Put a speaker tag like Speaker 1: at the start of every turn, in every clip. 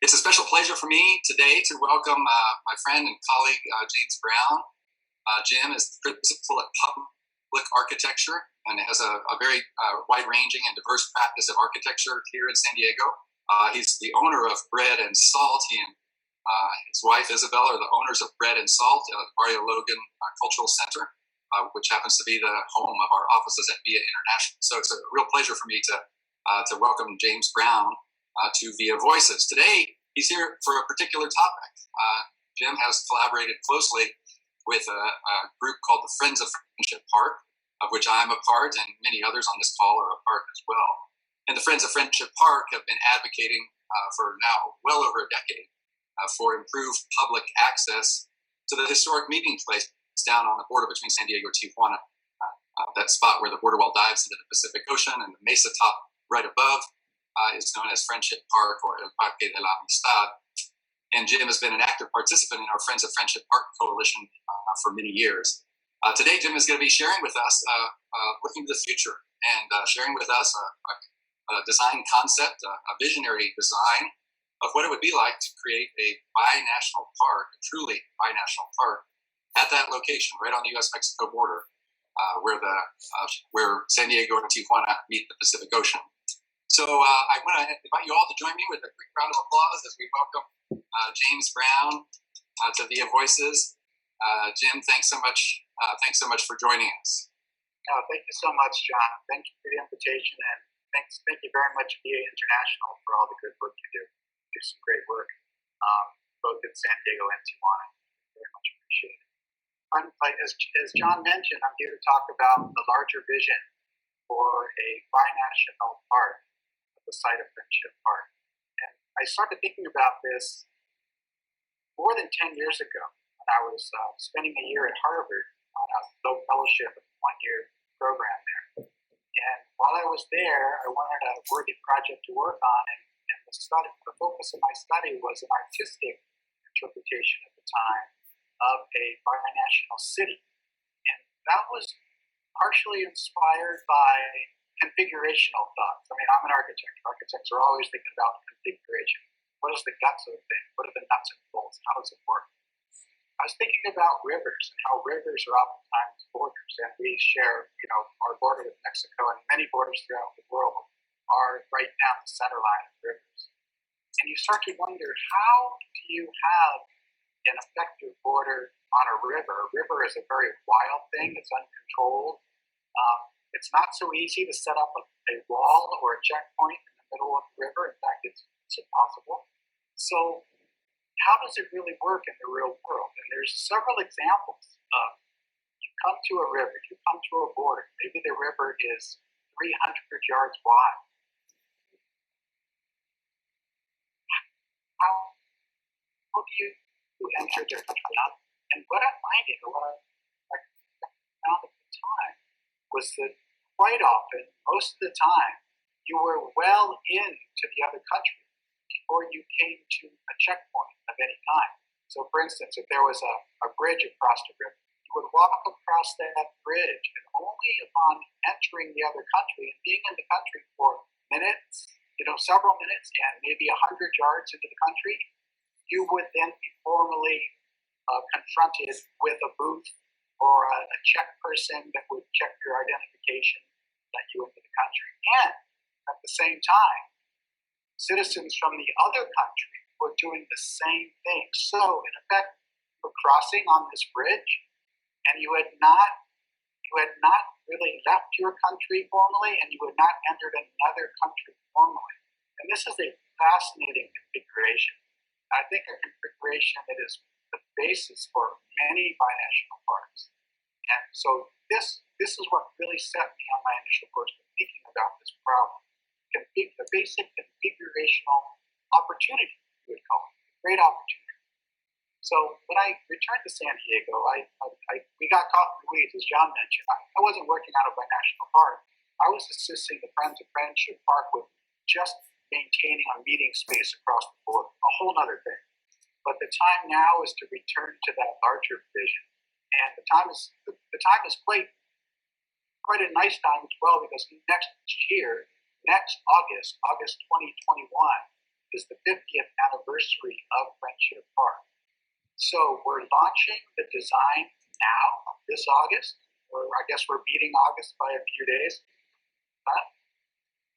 Speaker 1: It's a special pleasure for me today to welcome my friend and colleague, James Brown. Jim is the principal at Public Architecture and has a very wide-ranging and diverse practice of architecture here in San Diego. He's the owner of Bread and Salt. He and his wife, Isabella, are the owners of Bread and Salt, Barrio Logan Cultural Center, which happens to be the home of our offices at FAIA International. So it's a real pleasure for me to welcome James Brown to Via Voices. Today, he's here for a particular topic. Jim has collaborated closely with a group called the Friends of Friendship Park, of which I'm a part, and many others on this call are a part as well. And the Friends of Friendship Park have been advocating for now well over a decade for improved public access to the historic meeting place down on the border between San Diego and Tijuana. That spot where the border wall dives into the Pacific Ocean, and the mesa top right above is known as Friendship Park, or El Parque de la Amistad. And Jim has been an active participant in our Friends of Friendship Park Coalition for many years. Today, Jim is going to be sharing with us, looking to the future, and sharing with us a design concept, a visionary design of what it would be like to create a binational park, a truly binational park, at that location, right on the U.S.-Mexico border, where San Diego and Tijuana meet the Pacific Ocean. So I want to invite you all to join me with a quick round of applause as we welcome James Brown to Via Voices. Jim, thanks so much. Thanks so much for joining us.
Speaker 2: No, thank you so much, John. Thank you for the invitation, and thank you very much, VA International, for all the good work you do. You do some great work, both in San Diego and Tijuana. Very much appreciated. As John mentioned, I'm here to talk about the larger vision for a binational park at the site of Friendship Park. And I started thinking about this more than 10 years ago when I was spending a year at Harvard on a low fellowship, one-year program there. And while I was there, I wanted a worthy project to work on, and the focus of my study was an artistic interpretation at the time of a binational city. And that was partially inspired by configurational thoughts. I mean, I'm an architect. Architects are always thinking about configuration. What is the guts of a thing? What are the nuts and bolts? How does it work? I was thinking about rivers and how rivers are oftentimes borders, and we share, our border with Mexico, and many borders throughout the world are right down the center line of rivers. And you start to wonder, how do you have an effective border on a river? A river is a very wild thing. It's uncontrolled. It's not so easy to set up a wall or a checkpoint in the middle of the river. In fact, it's impossible. So how does it really work in the real world? And there's several examples of, you come to a river, you come to a border, maybe the river is 300 yards wide. How do you enter the country? And what I'm finding, or what I found at the time, was that quite often, most of the time, you were well into the other country before you came to a checkpoint of any kind. So for instance, if there was a bridge across the river, you would walk across that bridge, and only upon entering the other country and being in the country for minutes, several minutes, and maybe 100 yards into the country, you would then be formally confronted with a booth or a check person that would check your identification, let you into the country. And at the same time, citizens from the other country were doing the same thing. So, in effect, you were crossing on this bridge, and you had not really left your country formally, and you had not entered another country formally. And this is a fascinating configuration. I think a configuration that is the basis for many binational parks. And so this is what really set me on my initial course of thinking about this problem. The basic configurational opportunity, we would call it, great opportunity. So when I returned to San Diego, we got caught in the weeds, as John mentioned. I wasn't working out of my national park. I was assisting the Friends of Friendship Park with just maintaining a meeting space across the border, a whole other thing. But the time now is to return to that larger vision. And the time is quite a nice time as well, because next August 2021, is the 50th anniversary anniversary of Friendship Park. So we're launching the design now, this August, or I guess we're beating August by a few days.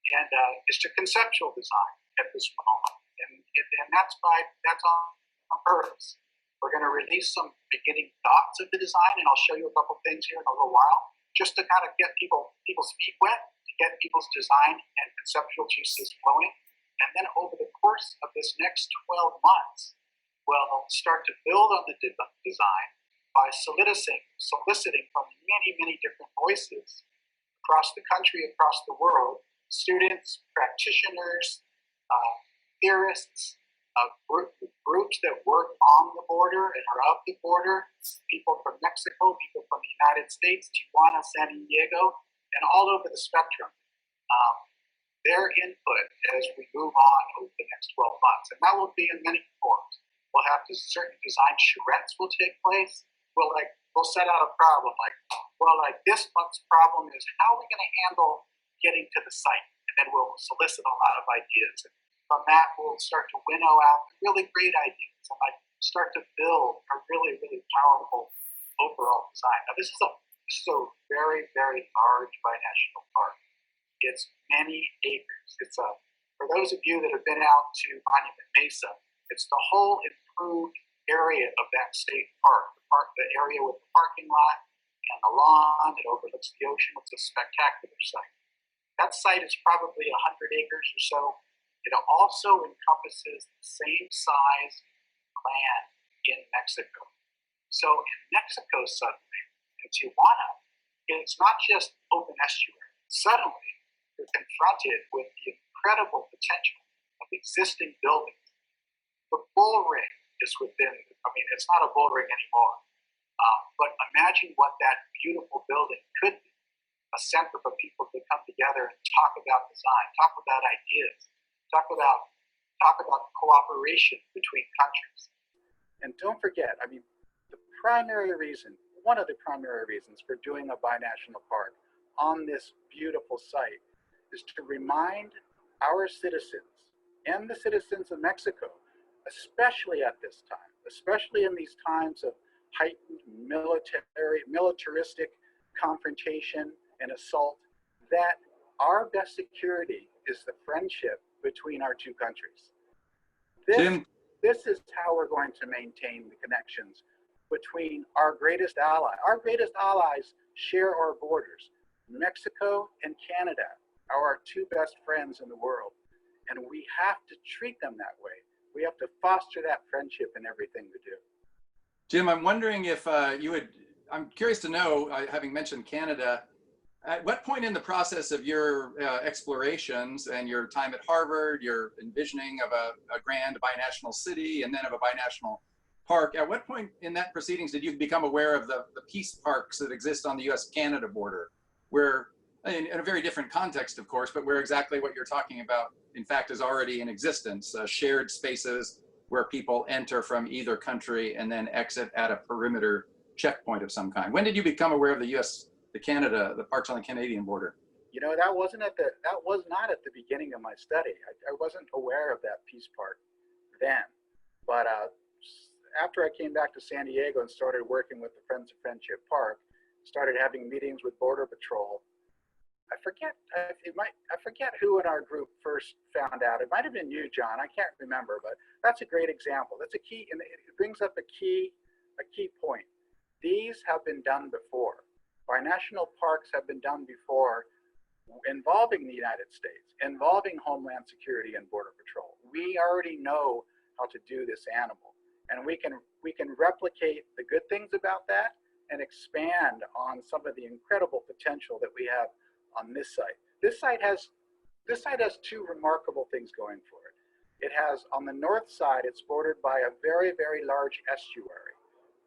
Speaker 2: And it's a conceptual design at this moment. And that's on purpose. We're going to release some beginning thoughts of the design, and I'll show you a couple things here in a little while, just to kind of get people's feet wet, to get people's design and conceptual juices flowing. And then over the course of this next 12 months, we'll start to build on the design by soliciting from many, many different voices across the country, across the world, students, practitioners, theorists, groups that work on the border and are of the border, people from Mexico, people from the United States, Tijuana, San Diego, and all over the spectrum. Their input as we move on over the next 12 months. And that will be in many forms. We'll have certain design charrettes will take place. We'll set out a problem like this month's problem is how are we going to handle getting to the site? And then we'll solicit a lot of ideas. And from that, we'll start to winnow out really great ideas and start to build a really, really powerful overall design. Now, this is a very, very large binational park. It's many acres. For those of you that have been out to Monument Mesa, it's the whole improved area of that state park. The area with the parking lot and the lawn that overlooks the ocean. It's a spectacular site. That site is probably 100 acres or so. It also encompasses the same size land in Mexico. So in Mexico suddenly, in Tijuana, it's not just open estuary. Suddenly, you're confronted with the incredible potential of existing buildings. The bull ring is it's not a bull ring anymore. But imagine what that beautiful building could be. A center for people to come together and talk about design, talk about ideas, talk about cooperation between countries. And don't forget, one of the primary reasons for doing a binational park on this beautiful site is to remind our citizens and the citizens of Mexico, especially at this time, especially in these times of heightened militaristic confrontation and assault, that our best security is the friendship between our two countries. This is how we're going to maintain the connections between our greatest ally. Our greatest allies share our borders. Mexico and Canada are our two best friends in the world, and we have to treat them that way. We have to foster that friendship in everything we do.
Speaker 1: Jim, I'm wondering if I'm curious to know, having mentioned Canada, at what point in the process of your explorations and your time at Harvard, your envisioning of a grand binational city and then of a binational park, at what point in that proceedings did you become aware of the peace parks that exist on the US-Canada border, where, in a very different context, of course, but where exactly what you're talking about, in fact, is already in existence, shared spaces where people enter from either country and then exit at a perimeter checkpoint of some kind. When did you become aware of the parks on the Canadian border?
Speaker 2: That was not at the beginning of my study. I wasn't aware of that peace park then. But after I came back to San Diego and started working with the Friends of Friendship Park, started having meetings with Border Patrol, I forget who in our group first found out. It might have been you, John. I can't remember, but that's a great example. That's a key, and it brings up a key point. These have been done before. Binational parks have been done before, involving the United States, involving Homeland Security and Border Patrol. We already know how to do this animal, and we can replicate the good things about that and expand on some of the incredible potential that we have on this site. This site has two remarkable things going for it. It has, on the north side, it's bordered by a very, very large estuary,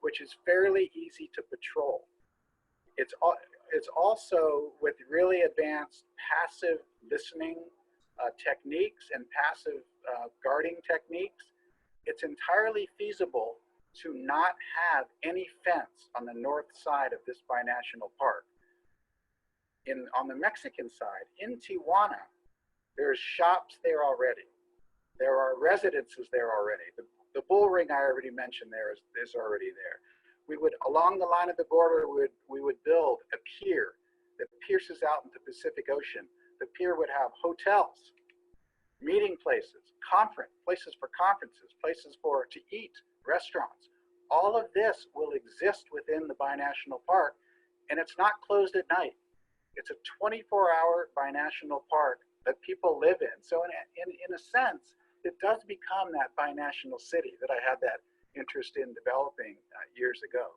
Speaker 2: which is fairly easy to patrol. It's also with really advanced passive listening techniques and passive guarding techniques. It's entirely feasible to not have any fence on the north side of this binational park. On the Mexican side, in Tijuana, there's shops there already. There are residences there already. The bull ring I already mentioned there is already there. We would, along the line of the border, we would build a pier that pierces out into the Pacific Ocean. The pier would have hotels, meeting places, places for conferences, places to eat, restaurants. All of this will exist within the binational park, and it's not closed at night. It's a 24-hour binational park that people live in. So in a sense, it does become that binational city that I had that interest in developing years ago.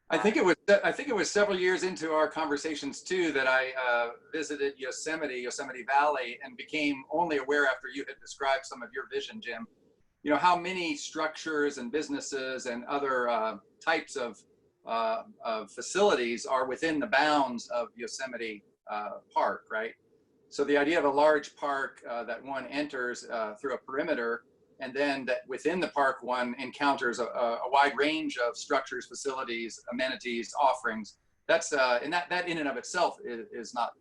Speaker 1: I think it was several years into our conversations too that I visited Yosemite Valley, and became only aware after you had described some of your vision, Jim, how many structures and businesses and other types of facilities are within the bounds of Yosemite Park, right? So the idea of a large park that one enters through a perimeter, and then that within the park one encounters a wide range of structures, facilities, amenities, offerings. That's and that in and of itself is not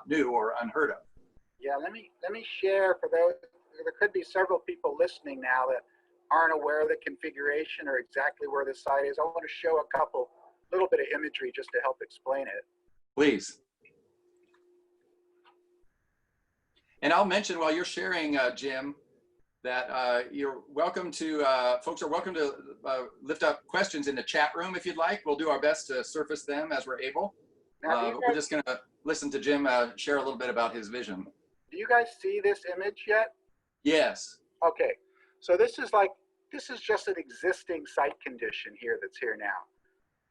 Speaker 1: new or unheard of.
Speaker 2: Yeah, let me share for those. There could be several people listening now that aren't aware of the configuration or exactly where the site is. I want to show a little bit of imagery just to help explain it.
Speaker 1: Please. And I'll mention while you're sharing, Jim, that you're welcome to, folks are welcome to lift up questions in the chat room if you'd like. We'll do our best to surface them as we're able. We're just going to listen to Jim share a little bit about his vision.
Speaker 2: Do you guys see this image yet?
Speaker 1: Yes.
Speaker 2: Okay, so this is just an existing site condition here that's here now.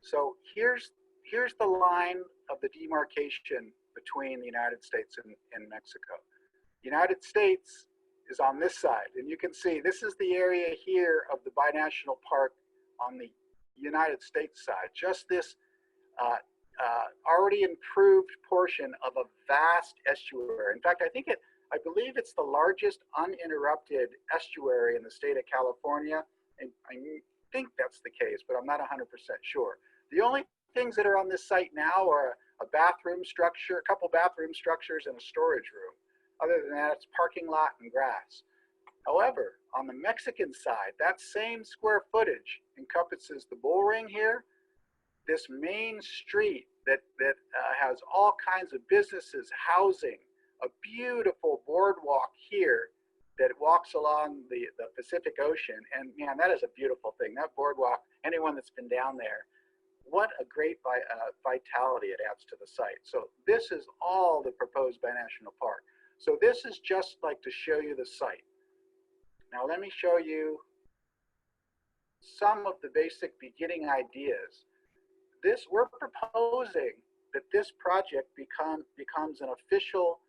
Speaker 2: So here's the line of the demarcation between the United States and Mexico. United States is on this side, and you can see this is the area here of the binational park on the United States side. Just this already improved portion of a vast estuary. In fact, I believe it's the largest uninterrupted estuary in the state of California, and I think that's the case, but I'm not 100% sure. The only things that are on this site now are a bathroom structure, a couple bathroom structures, and a storage room. Other than that, it's parking lot and grass. However, on the Mexican side, that same square footage encompasses the bull ring here, this main street that has all kinds of businesses, housing, a beautiful boardwalk here that walks along the Pacific Ocean. And man, that is a beautiful thing. That boardwalk, anyone that's been down there, what a great vitality it adds to the site. So this is all the proposed binational park. So this is just like to show you the site. Now let me show you some of the basic beginning ideas. We're proposing that this project becomes an official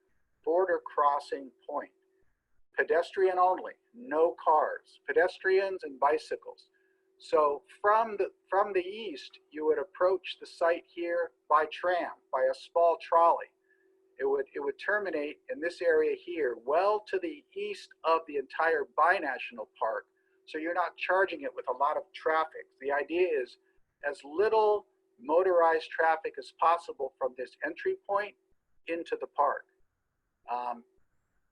Speaker 2: border crossing point. Pedestrian only, no cars, pedestrians and bicycles. So from the east, you would approach the site here by tram, by a small trolley. It would terminate in this area here, well to the east of the entire binational park. So you're not charging it with a lot of traffic. The idea is as little motorized traffic as possible from this entry point into the park.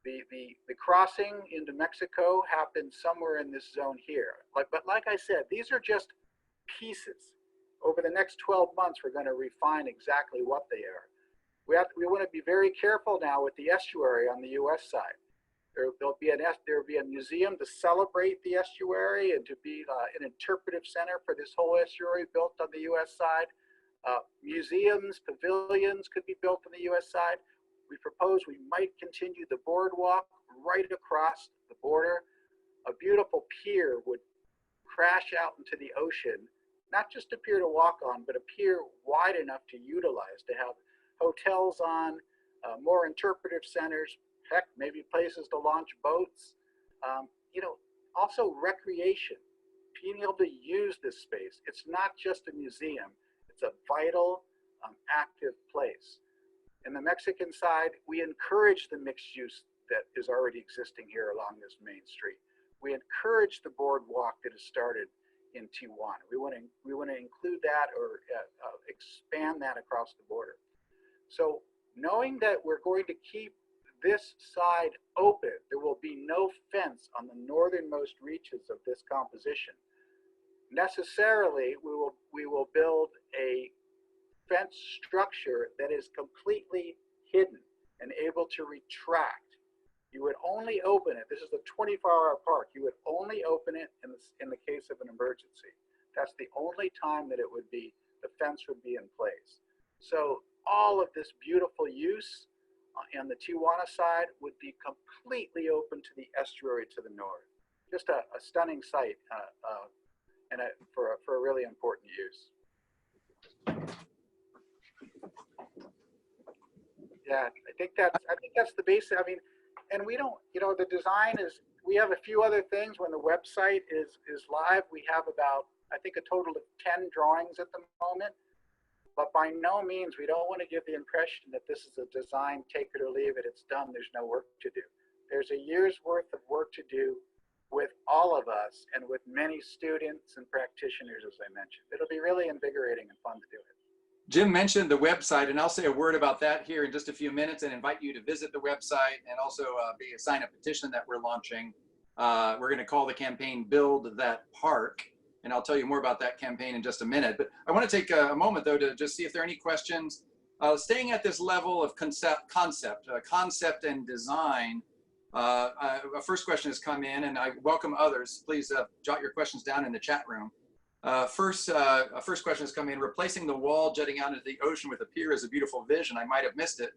Speaker 2: The crossing into Mexico happens somewhere in this zone here. But like I said, these are just pieces. Over the next 12 months, we're going to refine exactly what they are. We want to be very careful now with the estuary on the U.S. side. There'll be a museum to celebrate the estuary and to be an interpretive center for this whole estuary built on the U.S. side. Museums, pavilions could be built on the U.S. side. We propose we might continue the boardwalk right across the border. A beautiful pier would crash out into the ocean, not just a pier to walk on, but a pier wide enough to utilize, to have hotels on, more interpretive centers, heck, maybe places to launch boats. Also recreation, being able to use this space. It's not just a museum, it's a vital, active place. In the Mexican side, we encourage the mixed use that is already existing here along this main street. We encourage the boardwalk that has started in Tijuana. We want to include that or expand that across the border. So knowing that we're going to keep this side open. There will be no fence on the northernmost reaches of this composition. Necessarily, we will build a fence structure that is completely hidden and able to retract. You would only open it, this is a 24-hour park, you would only open it in the case of an emergency. That's the only time that the fence would be in place. So all of this beautiful use on the Tijuana side would be completely open to the estuary to the north. Just a stunning site and for a really important use. Yeah, I think that's the basic. I mean, and we don't, the design is. We have a few other things. When the website is live, we have about, I think, a total of 10 drawings at the moment. But by no means, we don't want to give the impression that this is a design, take it or leave it. It's done. There's no work to do. There's a year's worth of work to do with all of us and with many students and practitioners, as I mentioned. It'll be really invigorating and fun to do it.
Speaker 1: Jim mentioned the website, and I'll say a word about that here in just a few minutes and invite you to visit the website and also sign a petition that we're launching. We're going to call the campaign Build That Park, and I'll tell you more about that campaign in just a minute. But I want to take a moment, though, to just see if there are any questions. Staying at this level of concept and design, a first question has come in, and I welcome others. Please jot your questions down in the chat room. First question has come in. Replacing the wall jutting out into the ocean with a pier is a beautiful vision. I might have missed it,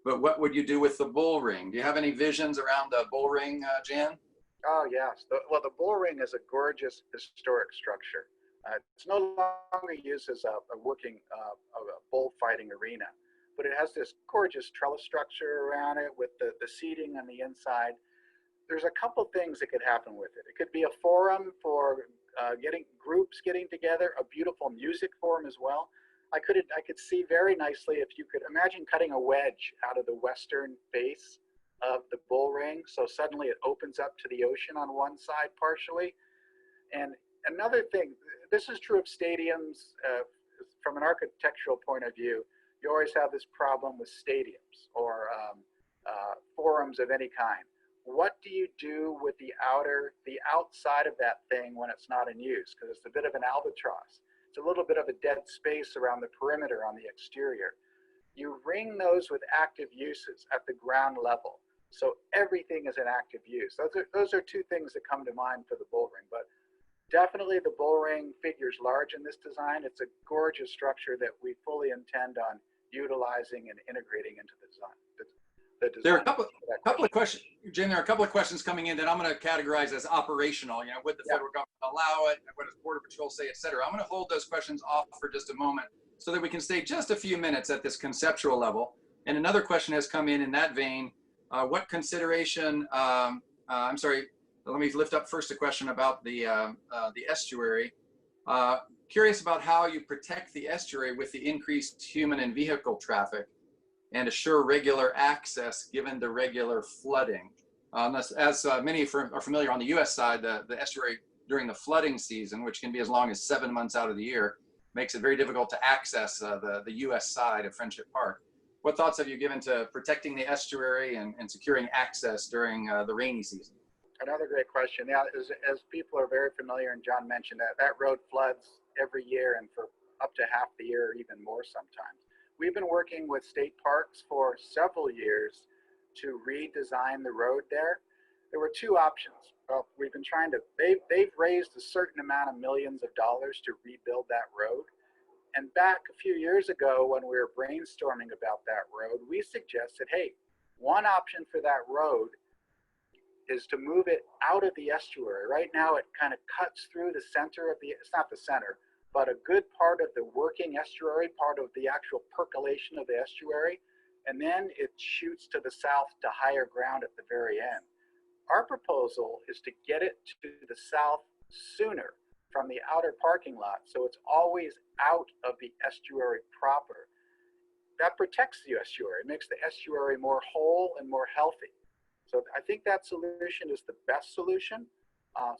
Speaker 1: but what would you do with the bull ring? Do you have any visions around the bull ring, Jan?
Speaker 2: Oh, yes. Well, the bull ring is a gorgeous historic structure. It's no longer used as a working bullfighting arena, but it has this gorgeous trellis structure around it with the seating on the inside. There's a couple things that could happen with it. It could be a forum for groups getting together, a beautiful music forum as well. I could see very nicely if you could imagine cutting a wedge out of the western base of the bull ring, so suddenly it opens up to the ocean on one side partially. And another thing, this is true of stadiums from an architectural point of view. You always have this problem with stadiums or forums of any kind. What do you do with the outside of that thing when it's not in use? Because it's a bit of an albatross. It's a little bit of a dead space around the perimeter on the exterior. You ring those with active uses at the ground level. So everything is in active use. Those are two things that come to mind for the bull ring. But definitely the bull ring figures large in this design. It's a gorgeous structure that we fully intend on utilizing and integrating into the design.
Speaker 1: There are a couple of questions, Jim. There are a couple of questions coming in that I'm going to categorize as operational. Would the federal government allow it? What does Border Patrol say, et cetera? I'm going to hold those questions off for just a moment so that we can stay just a few minutes at this conceptual level. And another question has come in that vein. What consideration? I'm sorry. Let me lift up first a question about the estuary. Curious about how you protect the estuary with the increased human and vehicle traffic and assure regular access given the regular flooding. As many are familiar on the U.S. side, the estuary during the flooding season, which can be as long as 7 months out of the year, makes it very difficult to access the U.S. side of Friendship Park. What thoughts have you given to protecting the estuary and securing access during the rainy season?
Speaker 2: Another great question. Yeah, as people are very familiar, and John mentioned that road floods every year and for up to half the year or even more sometimes. We've been working with state parks for several years to redesign the road there. There were two options. Well, we've been trying to, they've raised a certain amount of millions of dollars to rebuild that road. And back a few years ago when we were brainstorming about that road, we suggested, hey, one option for that road is to move it out of the estuary. Right now it kind of cuts through the center of it's not the center, but a good part of the working estuary, part of the actual percolation of the estuary, and then it shoots to the south to higher ground at the very end. Our proposal is to get it to the south sooner from the outer parking lot, so it's always out of the estuary proper. That protects the estuary. It makes the estuary more whole and more healthy. So I think that solution is the best solution.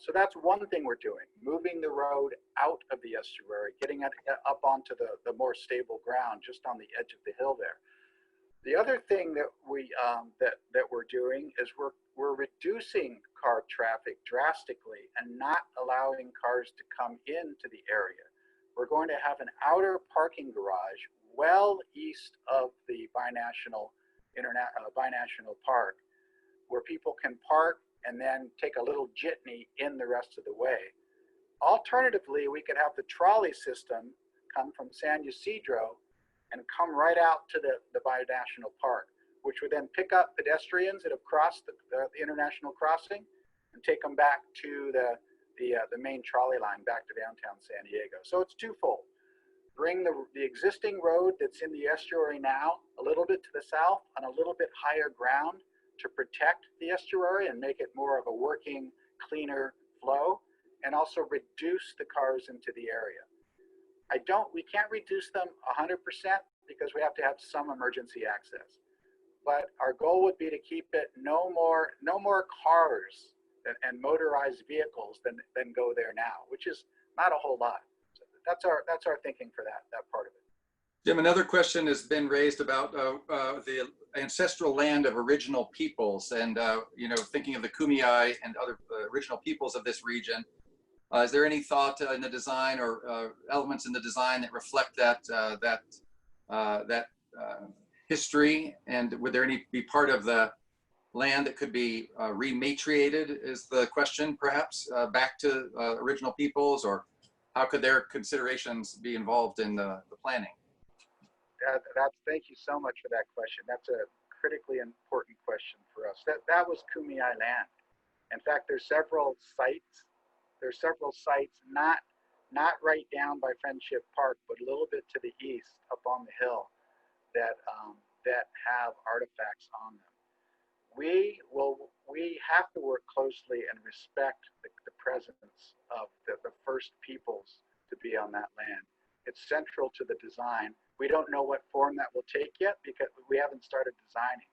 Speaker 2: So that's one thing we're doing, moving the road out of the estuary, getting it up onto the more stable ground just on the edge of the hill there. The other thing that we're doing is we're reducing car traffic drastically and not allowing cars to come into the area. We're going to have an outer parking garage well east of the binational park, where people can park and then take a little jitney in the rest of the way. Alternatively, we could have the trolley system come from San Ysidro and come right out to the binational park, which would then pick up pedestrians that have crossed the international crossing and take them back to the main trolley line back to downtown San Diego. So it's twofold. Bring the existing road that's in the estuary now a little bit to the south on a little bit higher ground to protect the estuary and make it more of a working, cleaner flow, and also reduce the cars into the area. We can't reduce them 100% because we have to have some emergency access. But our goal would be to keep it no more cars and motorized vehicles than go there now, which is not a whole lot. So that's our thinking for that part of it.
Speaker 1: Jim, another question has been raised about the ancestral land of original peoples, and thinking of the Kumeyaay and other original peoples of this region. Is there any thought in the design or elements in the design that reflect that history? And would there be part of the land that could be rematriated, is the question, perhaps, back to original peoples, or how could their considerations be involved in the planning?
Speaker 2: Thank you so much for that question. That's a critically important question for us. That was Kumeyaay land. In fact, there's several sites. There's several sites not right down by Friendship Park, but a little bit to the east, up on the hill, that have artifacts on them. We have to work closely and respect the presence of the first peoples to be on that land. It's central to the design. We don't know what form that will take yet because we haven't started designing.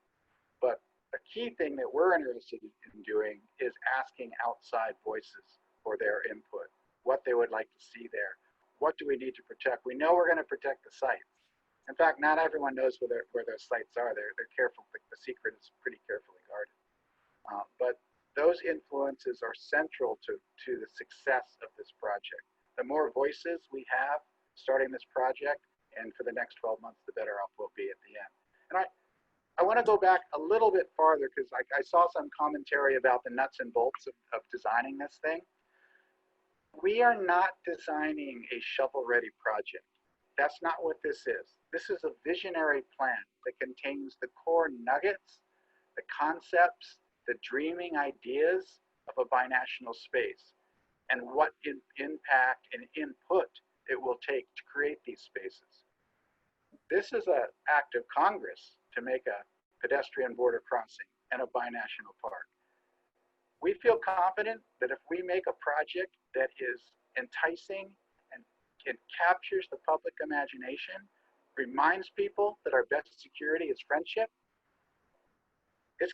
Speaker 2: But a key thing that we're interested in doing is asking outside voices for their input, what they would like to see there. What do we need to protect? We know we're going to protect the sites. In fact, not everyone knows where those sites are. They're careful. The secret is pretty carefully guarded. But those influences are central to the success of this project. The more voices we have starting this project, and for the next 12 months, the better off we'll be at the end. And I want to go back a little bit farther because I saw some commentary about the nuts and bolts of designing this thing. We are not designing a shovel-ready project. That's not what this is. This is a visionary plan that contains the core nuggets, the concepts, the dreaming ideas of a binational space, and what impact and input it will take to create these spaces. This is an act of Congress to make a pedestrian border crossing and a binational park. We feel confident that if we make a project that is enticing and it captures the public imagination, reminds people that our best security is friendship,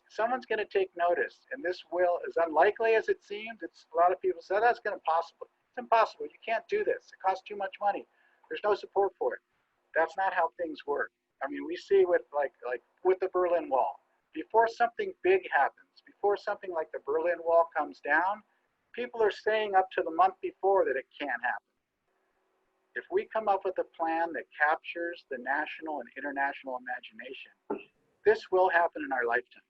Speaker 2: someone's going to take notice. And this will, as unlikely as it seems, a lot of people say, that's going to possible. It's impossible. You can't do this. It costs too much money. There's no support for it. That's not how things work. I mean, we see with like with the Berlin Wall. Before something big happens, before something like the Berlin Wall comes down, people are saying up to the month before that it can't happen. If we come up with a plan that captures the national and international imagination, this will happen in our lifetime.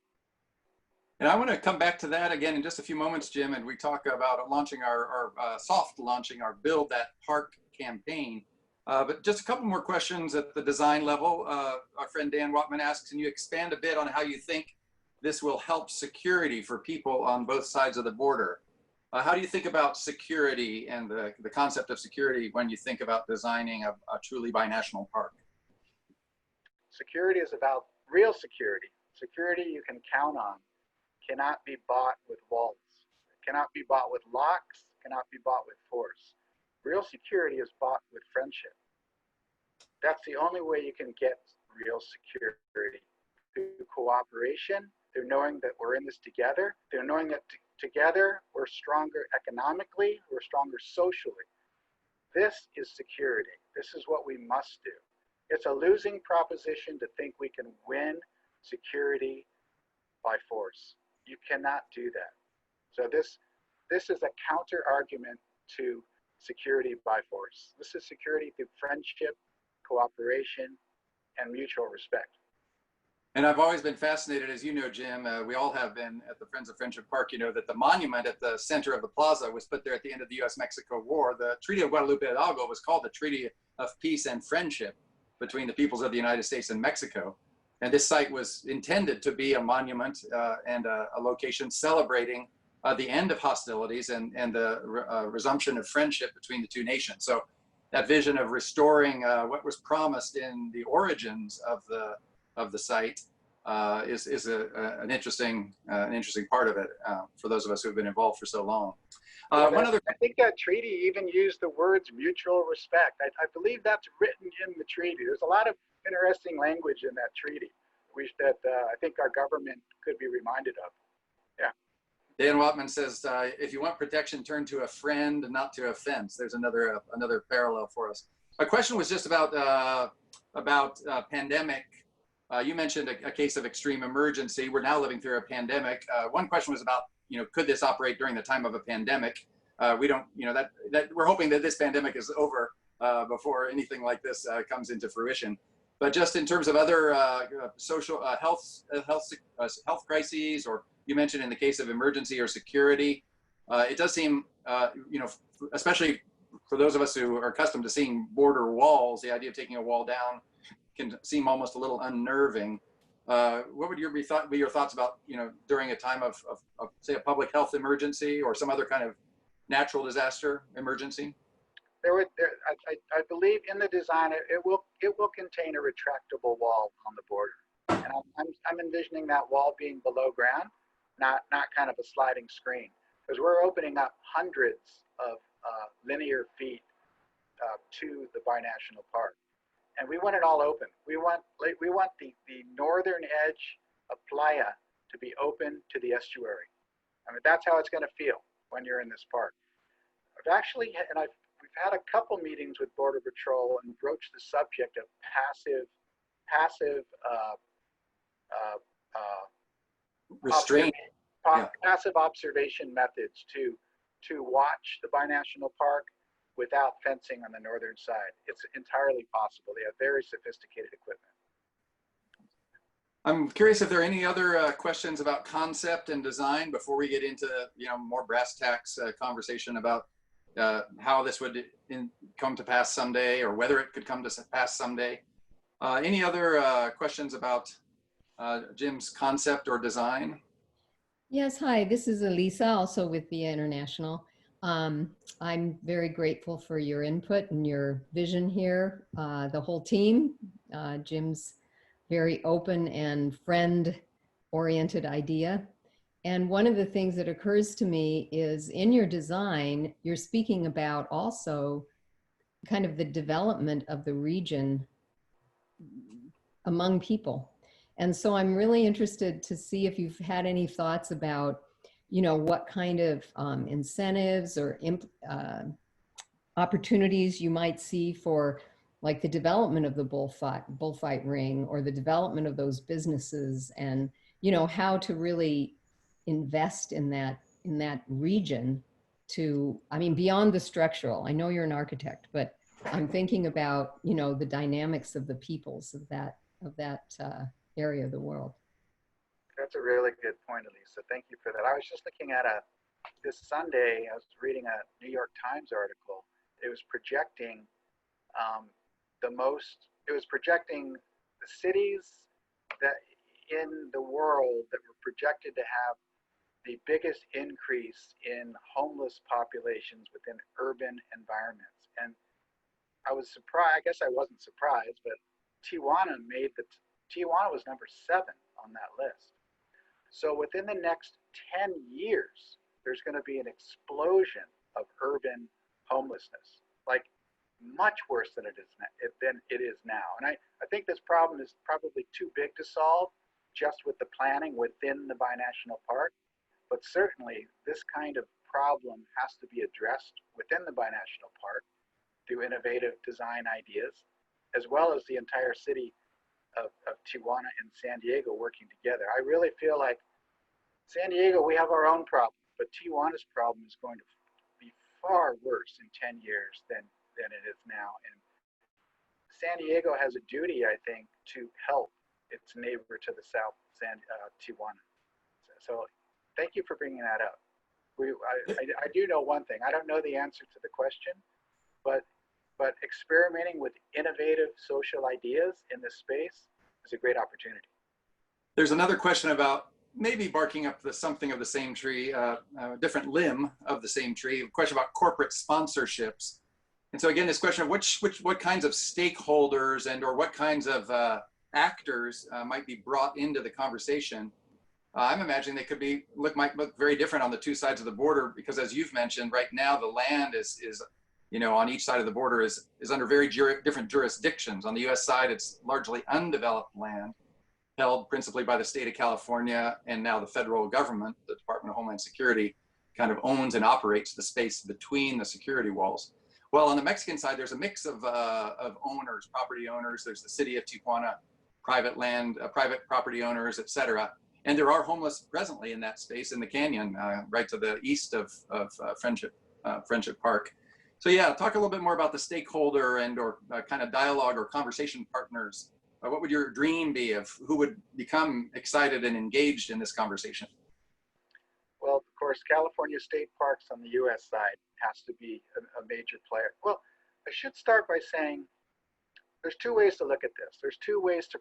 Speaker 1: And I want to come back to that again in just a few moments, Jim, and we talk about launching our soft launching our Build That Park campaign. But just a couple more questions at the design level. Our friend Dan Watman asks, can you expand a bit on how you think this will help security for people on both sides of the border? How do you think about security and the concept of security when you think about designing a truly binational park?
Speaker 2: Security is about real security. Security you can count on. Cannot be bought with walls. Cannot be bought with locks. Cannot be bought with force. Real security is bought with friendship. That's the only way you can get real security. Through cooperation, through knowing that we're in this together, through knowing that together we're stronger economically, we're stronger socially. This is security. This is what we must do. It's a losing proposition to think we can win security by force. You cannot do that. So this is a counter argument to security by force. This is security through friendship, cooperation, and mutual respect.
Speaker 1: And I've always been fascinated, as you know, Jim, we all have been at the Friends of Friendship Park, you know, that the monument at the center of the plaza was put there at the end of the U.S.-Mexico War. The Treaty of Guadalupe Hidalgo was called the Treaty of Peace and Friendship between the peoples of the United States and Mexico. And this site was intended to be a monument and a location celebrating the end of hostilities and the resumption of friendship between the two nations. So that vision of restoring what was promised in the origins of the site is an interesting part of it for those of us who have been involved for so long.
Speaker 2: I think that treaty even used the words mutual respect. I believe that's written in the treaty. There's a lot of interesting language in that treaty, that I think our government could be reminded of. Yeah.
Speaker 1: Dan Wattman says, if you want protection, turn to a friend, not to a fence. There's another parallel for us. My question was just about pandemic. You mentioned a case of extreme emergency. We're now living through a pandemic. One question was about, you know, could this operate during the time of a pandemic? We don't, you know, that we're hoping that this pandemic is over before anything like this comes into fruition. But just in terms of other social health crises, or you mentioned in the case of emergency or security, it does seem, you know, especially for those of us who are accustomed to seeing border walls, the idea of taking a wall down can seem almost a little unnerving. What would be your thoughts about, you know, during a time of say a public health emergency or some other kind of natural disaster emergency?
Speaker 2: I believe in the design it will contain a retractable wall on the border, and I'm envisioning that wall being below ground, not kind of a sliding screen, because we're opening up hundreds of linear feet to the binational park. And we want it all open. We want the northern edge of Playa to be open to the estuary. I mean, that's how it's going to feel when you're in this park. We've had a couple meetings with Border Patrol and broached the subject of passive observation methods to watch the binational park without fencing on the northern side. It's entirely possible. They have very sophisticated equipment.
Speaker 1: I'm curious if there are any other questions about concept and design before we get into, you know, more brass tacks conversation about how this would come to pass someday, or whether it could come to pass someday. Any other questions about Jim's concept or design?
Speaker 3: Yes, hi, this is Elisa, also with FAIA International. I'm very grateful for your input and your vision here, the whole team. Jim's very open and friend-oriented idea. And one of the things that occurs to me is in your design, you're speaking about also kind of the development of the region among people. And so I'm really interested to see if you've had any thoughts about, you know, what kind of incentives or opportunities you might see for like the development of the bullfight ring, or the development of those businesses, and, you know, how to really invest in that region to, I mean, beyond the structural. I know you're an architect, but I'm thinking about, you know, the dynamics of the peoples of that area of the world.
Speaker 2: That's a really good point, Elisa. Thank you for that. I was just looking at this Sunday, I was reading a New York Times article. It was projecting the cities that in the world that were projected to have the biggest increase in homeless populations within urban environments. And I was surprised, I guess I wasn't surprised, but Tijuana was number 7 on that list. So within the next 10 years, there's going to be an explosion of urban homelessness, like much worse than it is now. And I think this problem is probably too big to solve just with the planning within the binational park. But certainly this kind of problem has to be addressed within the binational park through innovative design ideas. as well as the entire city of Tijuana and San Diego working together. I really feel like San Diego, we have our own problem, but Tijuana's problem is going to be far worse in 10 years than it is now. And San Diego has a duty, I think, to help its neighbor to the south, Tijuana. So thank you for bringing that up. I do know one thing. I don't know the answer to the question, but experimenting with innovative social ideas in this space is a great opportunity.
Speaker 1: There's another question about maybe barking up something of the same tree, a different limb of the same tree, a question about corporate sponsorships. And so again, this question of what kinds of stakeholders and or what kinds of actors might be brought into the conversation. I'm imagining they might look very different on the two sides of the border, because as you've mentioned, right now the land is on each side of the border is under very different jurisdictions. On the US side, it's largely undeveloped land held principally by the state of California, and now the federal government, the Department of Homeland Security, kind of owns and operates the space between the security walls. Well, on the Mexican side, there's a mix of owners, property owners. There's the city of Tijuana, private land, private property owners, et cetera. And there are homeless presently in that space in the canyon, right to the east of Friendship Park. So yeah, talk a little bit more about the stakeholder and or kind of dialogue or conversation partners. What would your dream be of who would become excited and engaged in this conversation?
Speaker 2: Well, of course, California State Parks on the US side has to be a major player. Well, I should start by saying there's two ways to look at this. There's two ways to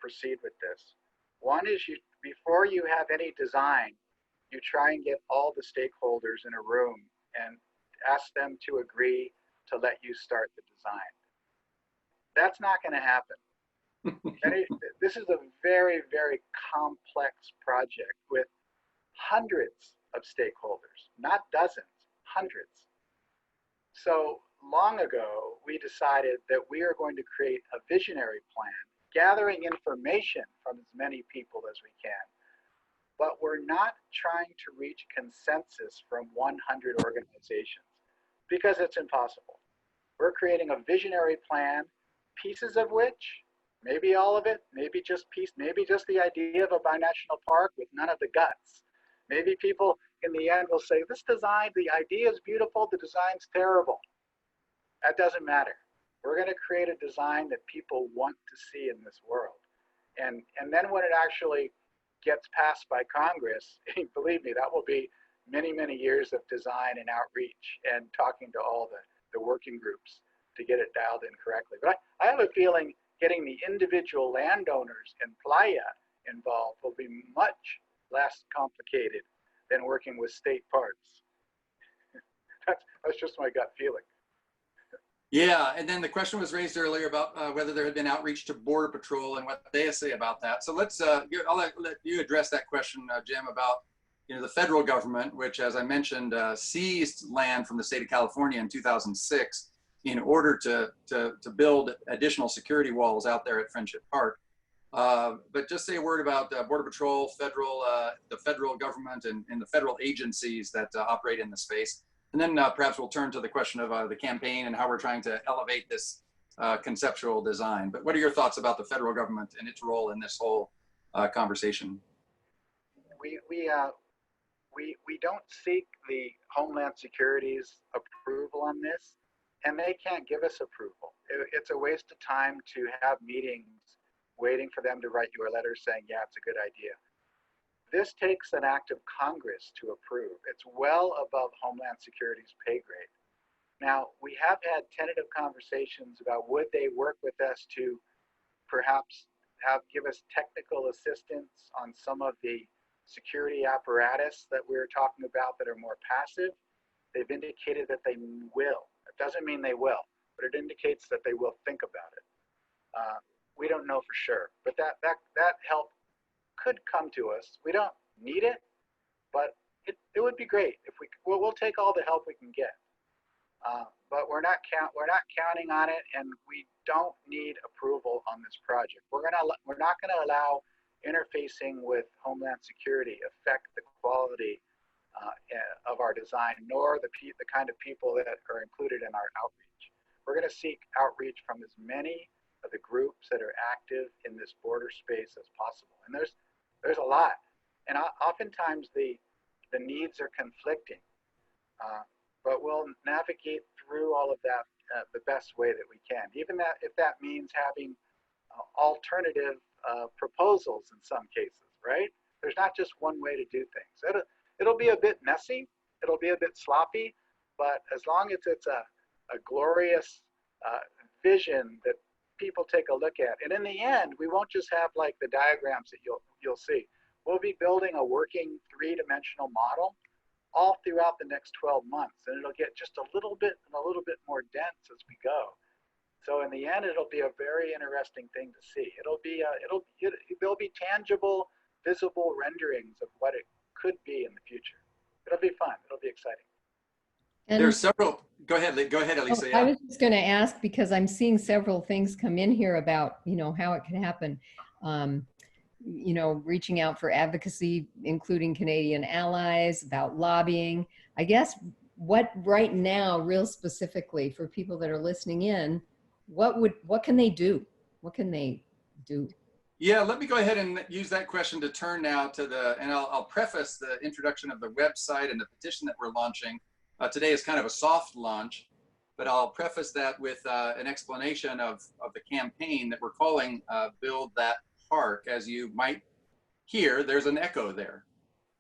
Speaker 2: proceed with this. One is before you have any design, you try and get all the stakeholders in a room and ask them to agree to let you start the design. That's not going to happen. This is a very, very complex project with hundreds of stakeholders, not dozens, hundreds. So long ago, we decided that we are going to create a visionary plan, gathering information from as many people as we can. But we're not trying to reach consensus from 100 organizations because it's impossible. We're creating a visionary plan, pieces of which, maybe all of it, maybe just the idea of a binational park with none of the guts. Maybe people in the end will say, this design, the idea is beautiful, the design's terrible. That doesn't matter. We're going to create a design that people want to see in this world. And then when it actually gets passed by Congress, believe me, that will be many, many years of design and outreach and talking to all the working groups to get it dialed in correctly. But I have a feeling getting the individual landowners and playa involved will be much less complicated than working with state parks. That's just my gut feeling.
Speaker 1: Yeah, and then the question was raised earlier about whether there had been outreach to Border Patrol and what they say about that. So let's, I'll let you address that question, Jim, about the federal government, which, as I mentioned, seized land from the state of California in 2006 in order to build additional security walls out there at Friendship Park. But just say a word about Border Patrol, the federal government, and the federal agencies that operate in the space. And then perhaps we'll turn to the question of the campaign and how we're trying to elevate this conceptual design. But what are your thoughts about the federal government and its role in this whole conversation?
Speaker 2: We don't seek the Homeland Security's approval on this, and they can't give us approval. It's a waste of time to have meetings waiting for them to write you a letter saying, yeah, it's a good idea. This takes an act of Congress to approve. It's well above Homeland Security's pay grade. Now, we have had tentative conversations about would they work with us to perhaps give us technical assistance on some of the security apparatus that we were talking about that are more passive. They've indicated that they will. It doesn't mean they will, but it indicates that they will think about it. We don't know for sure, but that help could come to us. We don't need it, but it would be great if we'll take all the help we can get. But we're not counting on it, and we don't need approval on this project. We're not gonna allow interfacing with Homeland Security affect the quality of our design, nor the kind of people that are included in our outreach. We're gonna seek outreach from as many the groups that are active in this border space as possible. And there's a lot. And oftentimes the needs are conflicting. But we'll navigate through all of that the best way that we can, even if that means having alternative proposals in some cases, right? There's not just one way to do things. It'll be a bit messy, it'll be a bit sloppy, but as long as it's a glorious vision that people take a look at, and in the end, we won't just have like the diagrams that you'll see. We'll be building a working three-dimensional model all throughout the next 12 months, and it'll get just a little bit more dense as we go. So in the end, it'll be a very interesting thing to see. There'll be tangible, visible renderings of what it could be in the future. It'll be fun. It'll be exciting.
Speaker 3: And
Speaker 4: there's several. Go ahead, Elisa.
Speaker 3: oh,
Speaker 4: Yeah.
Speaker 3: I was just going to ask, because I'm seeing several things come in here about, how it can happen. Reaching out for advocacy, including Canadian allies, about lobbying. I guess what right now, real specifically for people that are listening in, what can they do? What can they do?
Speaker 4: Yeah, let me go ahead and use that question to turn now to and I'll preface the introduction of the website and the petition that we're launching. Today is kind of a soft launch, but I'll preface that with an explanation of the campaign that we're calling Build That Park. As you might hear, there's an echo there.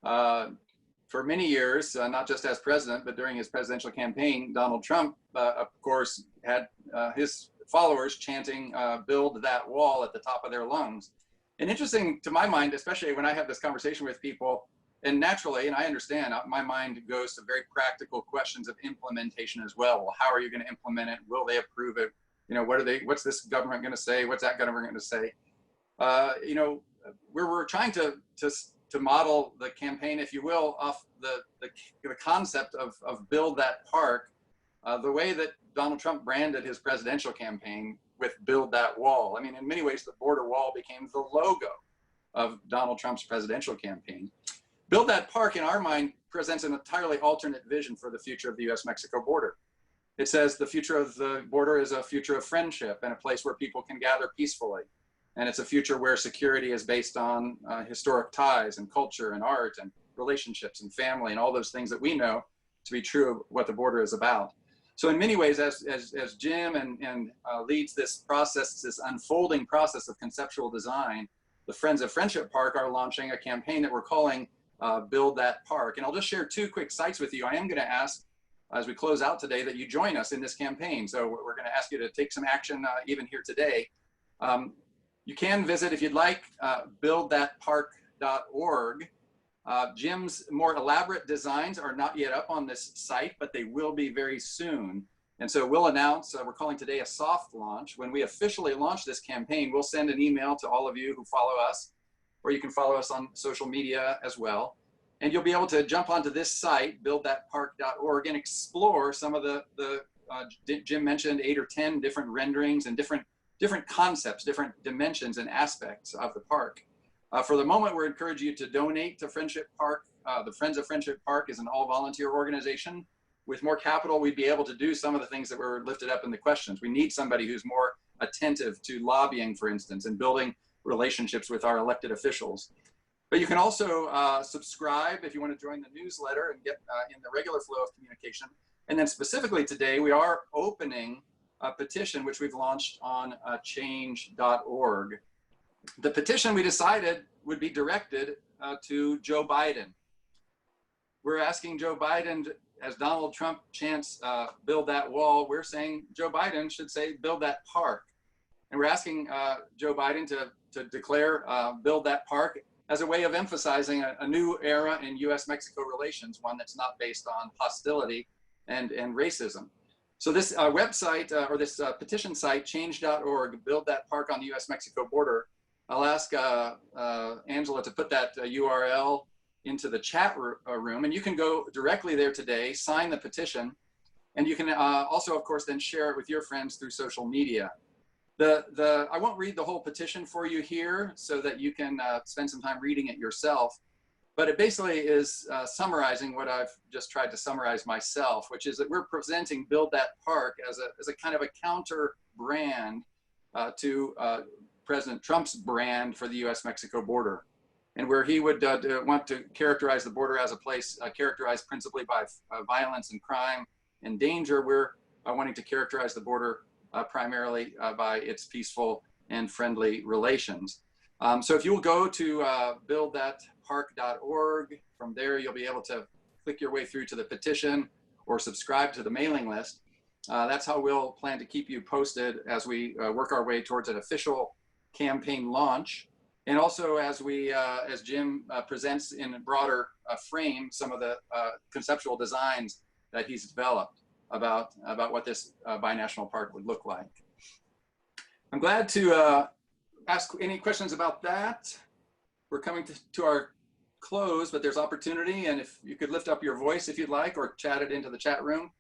Speaker 4: For many years, not just as president, but during his presidential campaign, Donald Trump, of course, had his followers chanting, build that wall at the top of their lungs. And interesting to my mind, especially when I have this conversation with people, and naturally, and I understand, my mind goes to very practical questions of implementation as well. Well, how are you going to implement it? Will they approve it? What's this government going to say? What's that government going to say? We're trying to model the campaign, if you will, off the concept of Build That Park, the way that Donald Trump branded his presidential campaign with Build That Wall. I mean, in many ways, the border wall became the logo of Donald Trump's presidential campaign. Build That Park, in our mind, presents an entirely alternate vision for the future of the US-Mexico border. It says the future of the border is a future of friendship and a place where people can gather peacefully. And it's a future where security is based on historic ties and culture and art and relationships and family and all those things that we know to be true of what the border is about. So in many ways, as Jim and leads this process, this unfolding process of conceptual design, the Friends of Friendship Park are launching a campaign that we're calling Build That Park. And I'll just share two quick sites with you. I am going to ask, as we close out today, that you join us in this campaign. So we're going to ask you to take some action even here today. You can visit, if you'd like, buildthatpark.org. Jim's more elaborate designs are not yet up on this site, but they will be very soon. And so we'll announce, we're calling today a soft launch. When we officially launch this campaign, we'll send an email to all of you who follow us, or you can follow us on social media as well. And you'll be able to jump onto this site, buildthatpark.org, and explore some of Jim mentioned 8 or 10 different renderings and different concepts, different dimensions and aspects of the park. For the moment, we're encouraging you to donate to Friendship Park. The Friends of Friendship Park is an all-volunteer organization. With more capital, we'd be able to do some of the things that were lifted up in the questions. We need somebody who's more attentive to lobbying, for instance, and building relationships with our elected officials. But you can also subscribe if you want to join the newsletter and get in the regular flow of communication. And then specifically today, we are opening a petition which we've launched on change.org. The petition we decided would be directed to Joe Biden. We're asking Joe Biden, as Donald Trump chants, build that wall, we're saying Joe Biden should say, build that park. And we're asking Joe Biden to declare build that park as a way of emphasizing a new era in US-Mexico relations, one that's not based on hostility and racism. So this website, or this petition site, change.org, build that park on the US-Mexico border. I'll ask Angela to put that URL into the chat room, and you can go directly there today, sign the petition, and you can also, of course, then share it with your friends through social media. I won't read the whole petition for you here so that you can spend some time reading it yourself, but it basically is summarizing what I've just tried to summarize myself, which is that we're presenting Build That Park as a kind of a counter brand to President Trump's brand for the US-Mexico border, and where he would want to characterize the border as a place characterized principally by violence and crime and danger. We're wanting to characterize the border primarily by its peaceful and friendly relations. So if you'll go to buildthatpark.org, from there you'll be able to click your way through to the petition or subscribe to the mailing list. That's how we'll plan to keep you posted as we work our way towards an official campaign launch. And also as we, as Jim presents in a broader frame, some of the conceptual designs that he's developed about what this binational park would look like. I'm glad to ask any questions about that. We're coming to our close, but there's opportunity, and if you could lift up your voice if you'd like, or chat it into the chat room.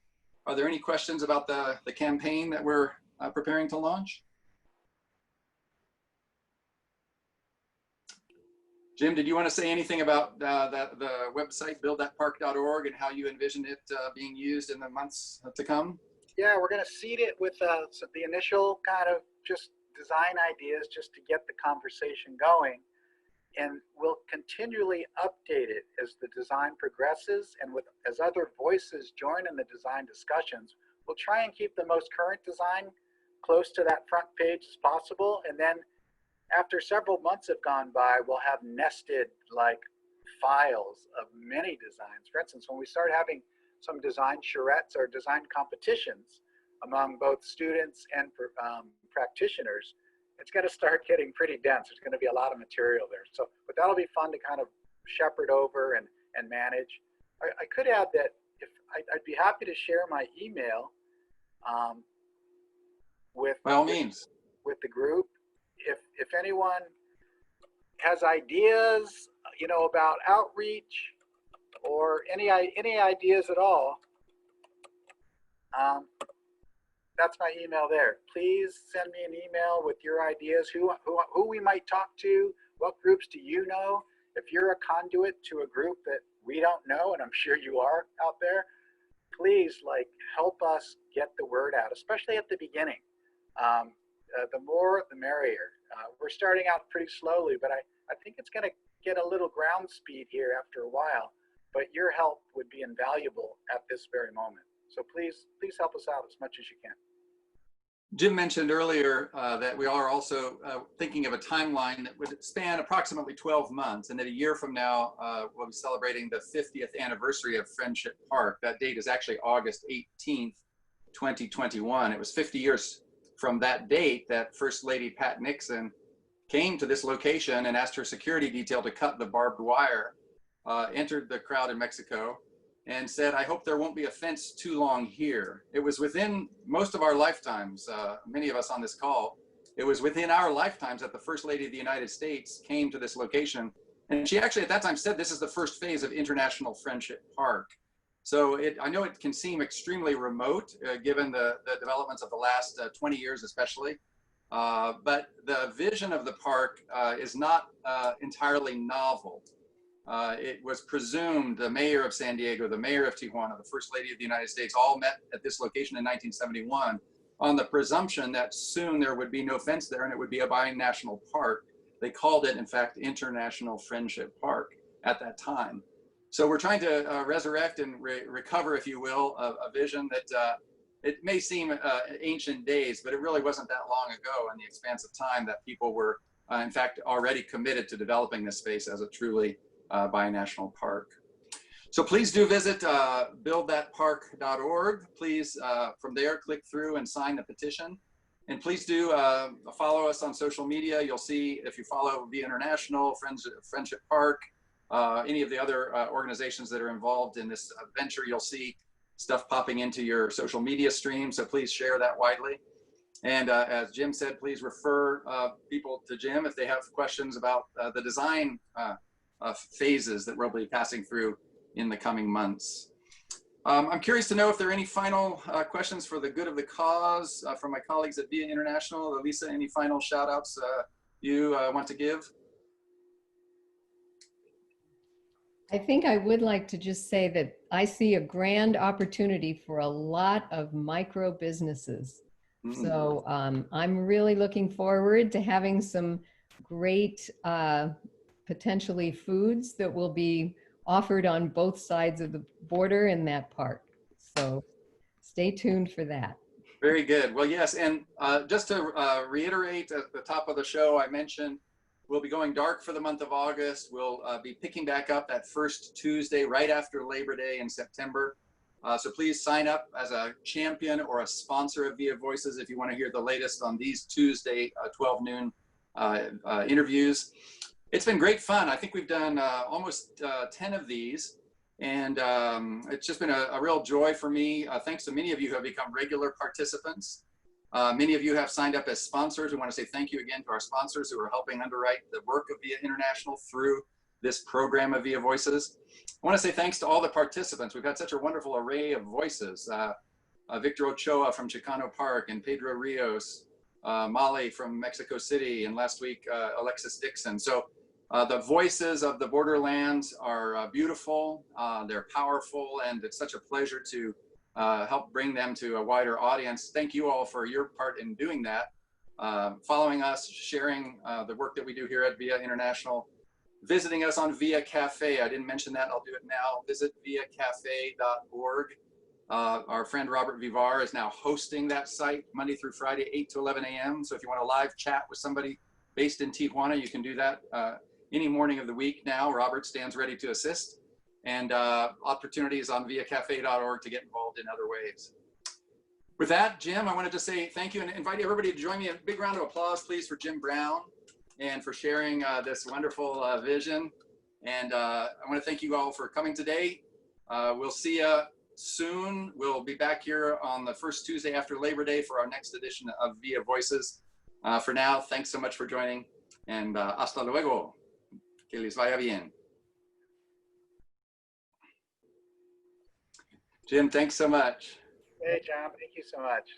Speaker 4: Are there any questions about the campaign that we're preparing to launch? Jim, did you want to say anything about the website, buildthatpark.org, and how you envision it being used in the months to come?
Speaker 2: Yeah, we're going to seed it with the initial kind of just design ideas just to get the conversation going. And we'll continually update it as the design progresses, and as other voices join in the design discussions. We'll try and keep the most current design close to that front page as possible, and then after several months have gone by, we'll have nested like files of many designs. For instance, when we start having some design charrettes or design competitions among both students and practitioners, it's going to start getting pretty dense. There's going to be a lot of material there. So, but that'll be fun to kind of shepherd over and manage. I could add that if I'd be happy to share my email with,
Speaker 4: by all means,
Speaker 2: with the group. If anyone has ideas, you know, about outreach or any ideas at all, that's my email there. Please send me an email with your ideas, who we might talk to, what groups do you know? If you're a conduit to a group that we don't know, and I'm sure you are out there, please help us get the word out, especially at the beginning. The more, the merrier. We're starting out pretty slowly, but I think it's going to get a little ground speed here after a while. But your help would be invaluable at this very moment. So please help us out as much as you can.
Speaker 4: Jim mentioned earlier that we are also thinking of a timeline that would span approximately 12 months, and that a year from now, we'll be celebrating the 50th anniversary of Friendship Park. That date is actually August 18th, 2021. It was 50 years from that date that First Lady Pat Nixon came to this location and asked her security detail to cut the barbed wire, entered the crowd in Mexico, and said, "I hope there won't be a fence too long here." It was within most of our lifetimes, many of us on this call, it was within our lifetimes that the First Lady of the United States came to this location. And she actually at that time said this is the first phase of International Friendship Park. So I know it can seem extremely remote given the developments of the last 20 years especially, but the vision of the park is not entirely novel. It was presumed the mayor of San Diego, the mayor of Tijuana, the First Lady of the United States all met at this location in 1971 on the presumption that soon there would be no fence there and it would be a binational park. They called it, in fact, International Friendship Park at that time. So we're trying to resurrect and recover, if you will, a vision that it may seem ancient days, but it really wasn't that long ago in the expanse of time that people were, in fact, already committed to developing this space as a truly binational park. So please do visit buildthatpark.org. Please, from there, click through and sign the petition. And please do follow us on social media. You'll see, if you follow the International, Friendship Park, any of the other organizations that are involved in this venture, you'll see stuff popping into your social media stream. So please share that widely. And as Jim said, please refer people to Jim if they have questions about the design phases that we'll be passing through in the coming months. I'm curious to know if there are any final questions for the good of the cause from my colleagues at FAIA International. Elisa, any final shout outs you want to give?
Speaker 3: I think I would like to just say that I see a grand opportunity for a lot of micro businesses So I'm really looking forward to having some great potentially foods that will be offered on both sides of the border in that park. So stay tuned for that.
Speaker 4: Very good. Well, yes, and just to reiterate at the top of the show, I mentioned we'll be going dark for the month of August. We'll be picking back up that first Tuesday right after Labor Day in September. So please sign up as a champion or a sponsor of VIA Voices if you want to hear the latest on these Tuesday 12 noon interviews. It's been great fun. I think we've done almost 10 of these. And it's just been a real joy for me. Thanks to many of you who have become regular participants. Many of you have signed up as sponsors. We want to say thank you again to our sponsors who are helping underwrite the work of VIA International through this program of VIA Voices. I want to say thanks to all the participants. We've had such a wonderful array of voices. Victor Ochoa from Chicano Park and Pedro Rios, Molly from Mexico City, and last week, Alexis Dixon. So the voices of the borderlands are beautiful, they're powerful, and it's such a pleasure to help bring them to a wider audience. Thank you all for your part in doing that, following us, sharing the work that we do here at VIA International, visiting us on VIA Cafe. I didn't mention that, I'll do it now. Visit viacafe.org. Our friend Robert Vivar is now hosting that site Monday through Friday, 8 to 11 a.m. So if you want to live chat with somebody based in Tijuana, you can do that any morning of the week now. Robert stands ready to assist. And opportunities on viacafe.org to get involved in other ways. With that, Jim, I wanted to say thank you and invite everybody to join me. A big round of applause, please, for Jim Brown and for sharing this wonderful vision. And I want to thank you all for coming today. We'll see you soon. We'll be back here on the first Tuesday after Labor Day for our next edition of VIA Voices. For now, thanks so much for joining, and hasta luego. Que les vaya bien. Jim, thanks so much.
Speaker 2: Hey, John, thank you so much.